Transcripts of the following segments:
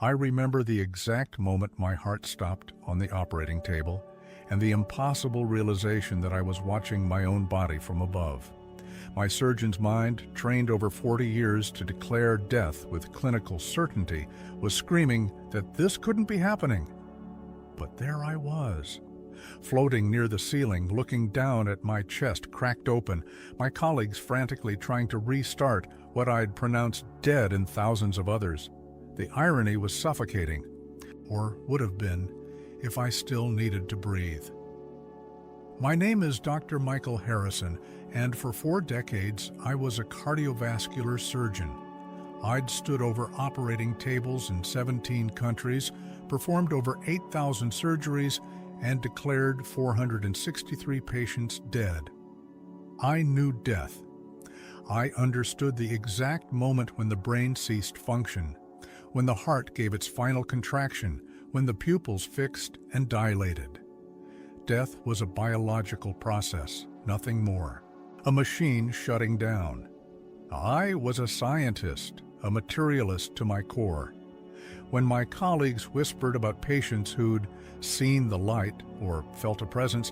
I remember the exact moment my heart stopped on the operating table and the impossible realization that I was watching my own body from above. My surgeon's mind, trained over 40 years to declare death with clinical certainty, was screaming that this couldn't be happening. But there I was, floating near the ceiling, looking down at my chest cracked open, my colleagues frantically trying to restart what I'd pronounced dead in thousands of others. The irony was suffocating, or would have been, if I still needed to breathe. My name is Dr. Michael Harrison, and for 4 decades I was a cardiovascular surgeon. I'd stood over operating tables in 17 countries, performed over 8,000 surgeries, and declared 463 patients dead. I knew death. I understood the exact moment when the brain ceased function, when the heart gave its final contraction, when the pupils fixed and dilated. Death was a biological process, nothing more. A machine shutting down. I was a scientist, a materialist to my core. When my colleagues whispered about patients who'd seen the light or felt a presence,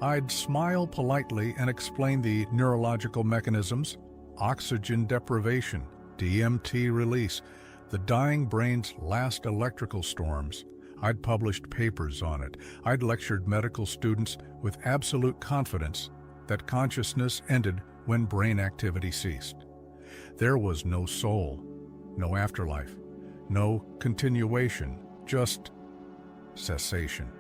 I'd smile politely and explain the neurological mechanisms, oxygen deprivation, DMT release, the dying brain's last electrical storms. I'd published papers on it. I'd lectured medical students with absolute confidence that consciousness ended when brain activity ceased. There was no soul, no afterlife, no continuation, just cessation.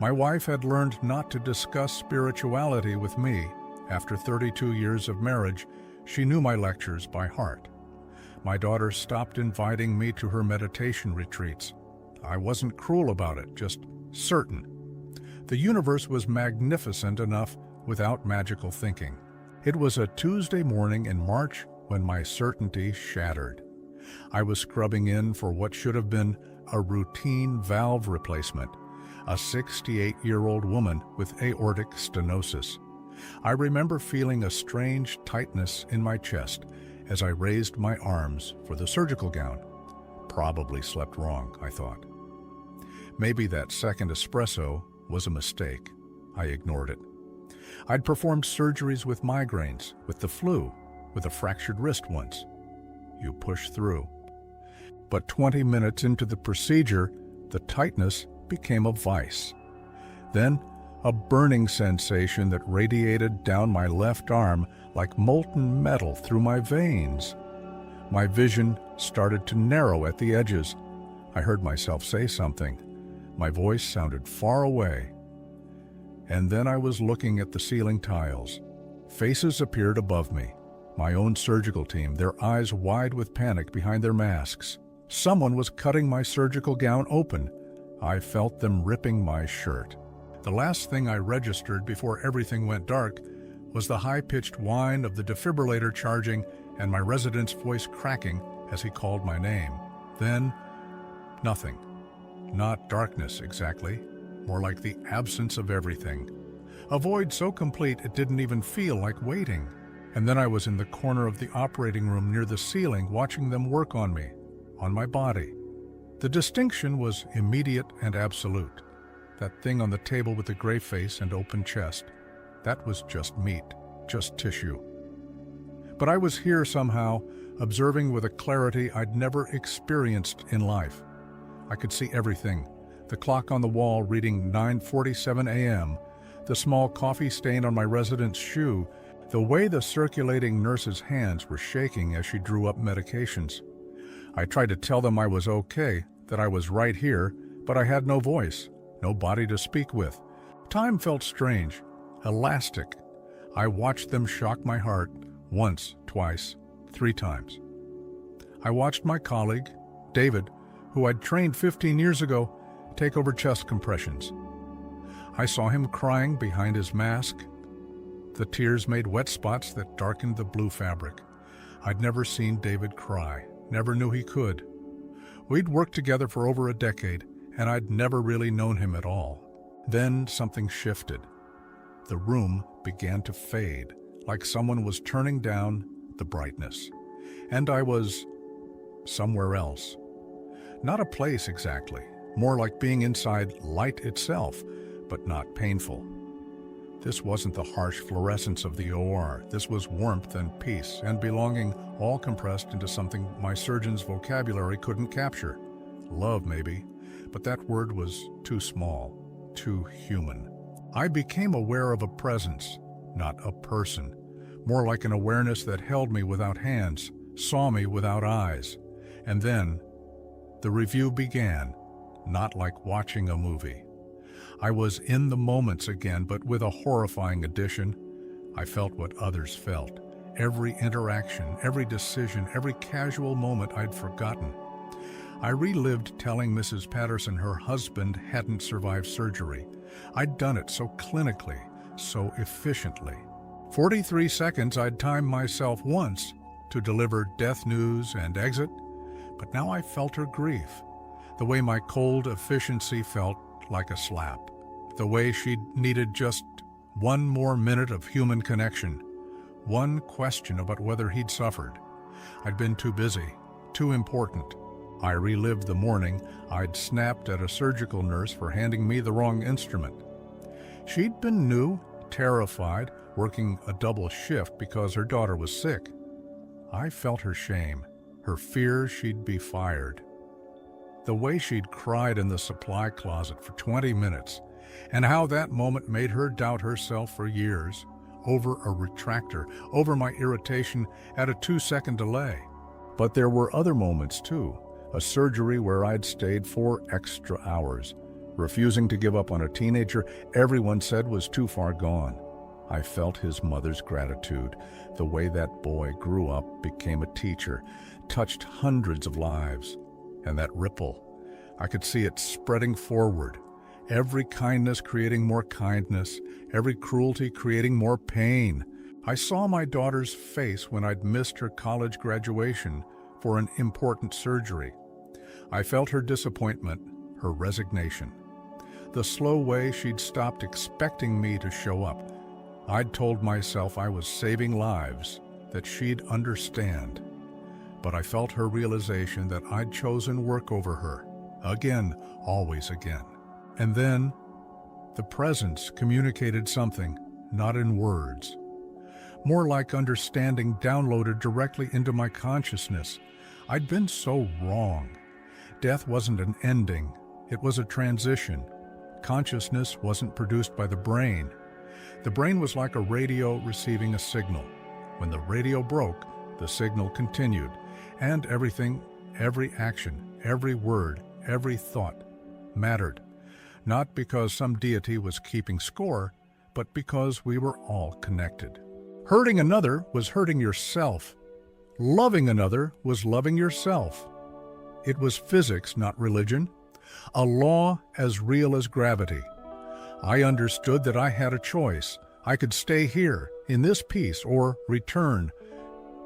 My wife had learned not to discuss spirituality with me. After 32 years of marriage, she knew my lectures by heart. My daughter stopped inviting me to her meditation retreats. I wasn't cruel about it, just certain. The universe was magnificent enough without magical thinking. It was a Tuesday morning in March when my certainty shattered. I was scrubbing in for what should have been a routine valve replacement, a 68-year-old woman with aortic stenosis. I remember feeling a strange tightness in my chest as I raised my arms for the surgical gown. Probably slept wrong, I thought. Maybe that second espresso was a mistake. I ignored it. I'd performed surgeries with migraines, with the flu, with a fractured wrist once. You push through. But 20 minutes into the procedure, the tightness became a vice. Then, a burning sensation that radiated down my left arm like molten metal through my veins. My vision started to narrow at the edges. I heard myself say something. My voice sounded far away. And then I was looking at the ceiling tiles. Faces appeared above me. My own surgical team, their eyes wide with panic behind their masks. Someone was cutting my surgical gown open. I felt them ripping my shirt. The last thing I registered before everything went dark was the high-pitched whine of the defibrillator charging and my resident's voice cracking as he called my name. Then, nothing. Not darkness exactly, more like the absence of everything. A void so complete it didn't even feel like waiting. And then I was in the corner of the operating room near the ceiling watching them work on me, on my body. The distinction was immediate and absolute. That thing on the table with the gray face and open chest, that was just meat, just tissue. But I was here somehow, observing with a clarity I'd never experienced in life. I could see everything. The clock on the wall reading 9:47 a.m., the small coffee stain on my resident's shoe, the way the circulating nurse's hands were shaking as she drew up medications. I tried to tell them I was okay, that I was right here, but I had no voice, no body to speak with. Time felt strange, elastic. I watched them shock my heart once, twice, 3 times. I watched my colleague, David, who I'd trained 15 years ago, take over chest compressions. I saw him crying behind his mask. The tears made wet spots that darkened the blue fabric. I'd never seen David cry, never knew he could. We'd worked together for over a decade, and I'd never really known him at all. Then something shifted. The room began to fade, like someone was turning down the brightness. And I was somewhere else. Not a place exactly, more like being inside light itself, but not painful. This wasn't the harsh fluorescence of the OR. This was warmth and peace and belonging, all compressed into something my surgeon's vocabulary couldn't capture. Love, maybe, but that word was too small, too human. I became aware of a presence, not a person, more like an awareness that held me without hands, saw me without eyes. And then, the review began, not like watching a movie. I was in the moments again, but with a horrifying addition. I felt what others felt. Every interaction, every decision, every casual moment I'd forgotten. I relived telling Mrs. Patterson her husband hadn't survived surgery. I'd done it so clinically, so efficiently. 43 seconds I'd timed myself once to deliver death news and exit, but now I felt her grief. The way my cold efficiency felt like a slap. The way she'd needed just one more minute of human connection. One question about whether he'd suffered. I'd been too busy, too important. I relived the morning I'd snapped at a surgical nurse for handing me the wrong instrument. She'd been new, terrified, working a double shift because her daughter was sick. I felt her shame, her fear she'd be fired. The way she'd cried in the supply closet for 20 minutes, and how that moment made her doubt herself for years, over a retractor, over my irritation at a 2-second delay. But there were other moments too, a surgery where I'd stayed 4 extra hours, refusing to give up on a teenager everyone said was too far gone. I felt his mother's gratitude, the way that boy grew up, became a teacher, touched hundreds of lives. And that ripple, I could see it spreading forward. Every kindness creating more kindness, every cruelty creating more pain. I saw my daughter's face when I'd missed her college graduation for an important surgery. I felt her disappointment, her resignation. The slow way she'd stopped expecting me to show up. I'd told myself I was saving lives, that she'd understand. But I felt her realization that I'd chosen work over her. Again, always again. And then, the presence communicated something, not in words. More like understanding downloaded directly into my consciousness. I'd been so wrong. Death wasn't an ending, it was a transition. Consciousness wasn't produced by the brain. The brain was like a radio receiving a signal. When the radio broke, the signal continued, and everything, every action, every word, every thought mattered. Not because some deity was keeping score, but because we were all connected. Hurting another was hurting yourself. Loving another was loving yourself. It was physics, not religion. A law as real as gravity. I understood that I had a choice. I could stay here, in this peace, or return.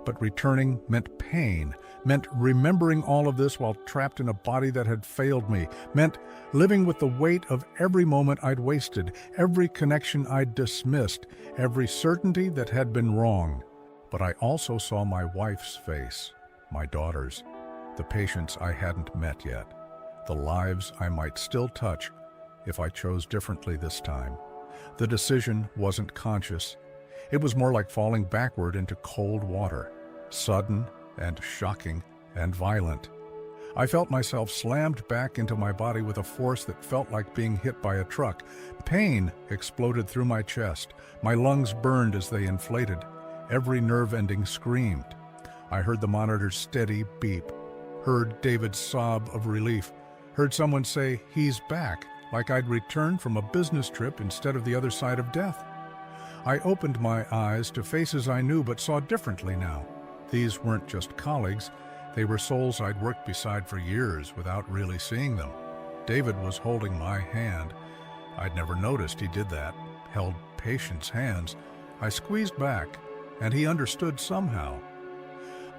But returning meant pain, meant remembering all of this while trapped in a body that had failed me, meant living with the weight of every moment I'd wasted, every connection I'd dismissed, every certainty that had been wrong. But I also saw my wife's face, my daughter's, the patients I hadn't met yet, the lives I might still touch if I chose differently this time. The decision wasn't conscious. It was more like falling backward into cold water, sudden and shocking and violent. I felt myself slammed back into my body with a force that felt like being hit by a truck. Pain exploded through my chest. My lungs burned as they inflated. Every nerve ending screamed. I heard the monitor's steady beep, heard David's sob of relief, heard someone say, "He's back," like I'd returned from a business trip instead of the other side of death. I opened my eyes to faces I knew but saw differently now. These weren't just colleagues, they were souls I'd worked beside for years without really seeing them. David was holding my hand. I'd never noticed he did that, held patients' hands. I squeezed back, and he understood somehow.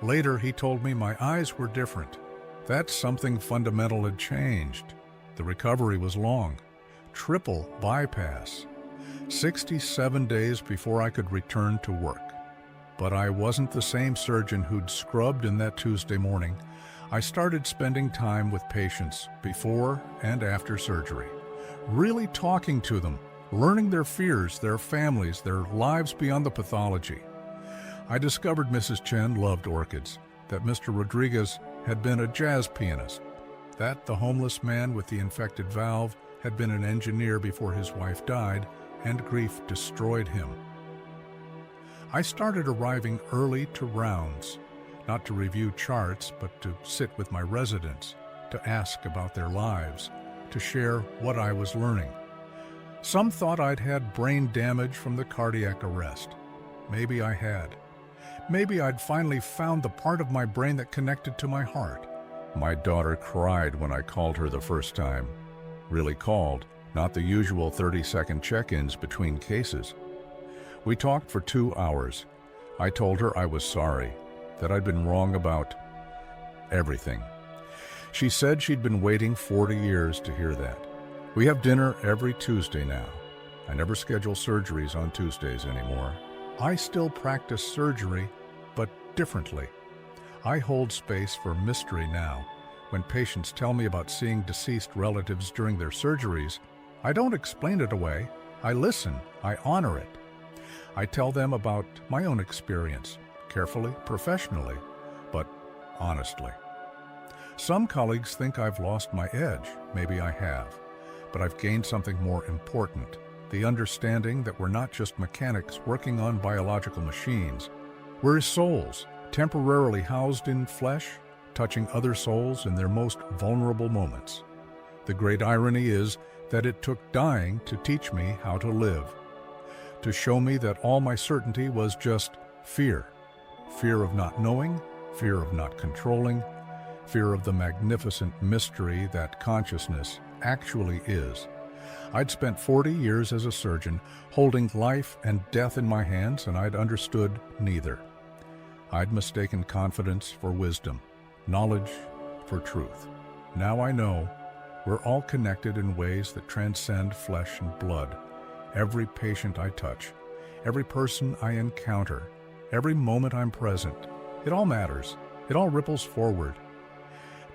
Later, he told me my eyes were different. That something fundamental had changed. The recovery was long. Triple bypass. 67 days before I could return to work. But I wasn't the same surgeon who'd scrubbed in that Tuesday morning. I started spending time with patients before and after surgery, really talking to them, learning their fears, their families, their lives beyond the pathology. I discovered Mrs. Chen loved orchids, that Mr. Rodriguez had been a jazz pianist, that the homeless man with the infected valve had been an engineer before his wife died and grief destroyed him. I started arriving early to rounds, not to review charts, but to sit with my residents, to ask about their lives, to share what I was learning. Some thought I'd had brain damage from the cardiac arrest. Maybe I had. Maybe I'd finally found the part of my brain that connected to my heart. My daughter cried when I called her the first time. Really called, not the usual 30-second check-ins between cases. We talked for 2 hours. I told her I was sorry, that I'd been wrong about everything. She said she'd been waiting 40 years to hear that. We have dinner every Tuesday now. I never schedule surgeries on Tuesdays anymore. I still practice surgery, but differently. I hold space for mystery now. When patients tell me about seeing deceased relatives during their surgeries, I don't explain it away. I listen. I honor it. I tell them about my own experience, carefully, professionally, but honestly. Some colleagues think I've lost my edge. Maybe I have. But I've gained something more important, the understanding that we're not just mechanics working on biological machines. We're souls, temporarily housed in flesh, touching other souls in their most vulnerable moments. The great irony is that it took dying to teach me how to live, to show me that all my certainty was just fear. Fear of not knowing, fear of not controlling, fear of the magnificent mystery that consciousness actually is. I'd spent 40 years as a surgeon, holding life and death in my hands, and I'd understood neither. I'd mistaken confidence for wisdom, knowledge for truth. Now I know we're all connected in ways that transcend flesh and blood. Every patient I touch, every person I encounter, every moment I'm present, it all matters. It all ripples forward.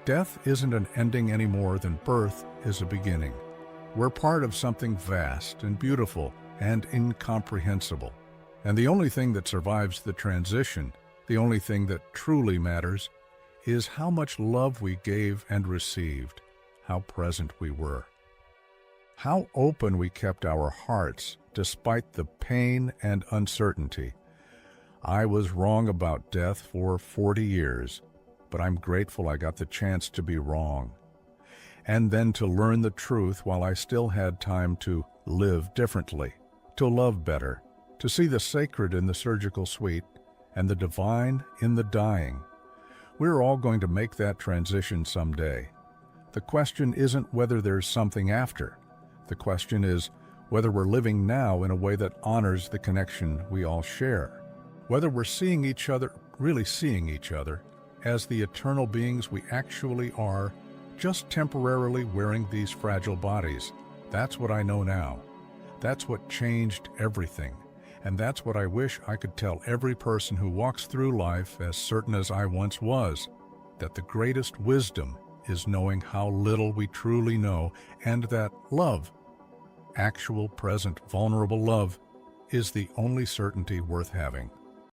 Death isn't an ending any more than birth is a beginning. We're part of something vast and beautiful and incomprehensible. And the only thing that survives the transition, the only thing that truly matters, is how much love we gave and received, how present we were, how open we kept our hearts despite the pain and uncertainty. I was wrong about death for 40 years, but I'm grateful I got the chance to be wrong. And then to learn the truth while I still had time to live differently, to love better, to see the sacred in the surgical suite and the divine in the dying. We're all going to make that transition someday. The question isn't whether there's something after. The question is whether we're living now in a way that honors the connection we all share. Whether we're seeing each other, really seeing each other, as the eternal beings we actually are, just temporarily wearing these fragile bodies. That's what I know now. That's what changed everything. And that's what I wish I could tell every person who walks through life as certain as I once was, that the greatest wisdom is knowing how little we truly know, and that love, actual, present, vulnerable love, is the only certainty worth having.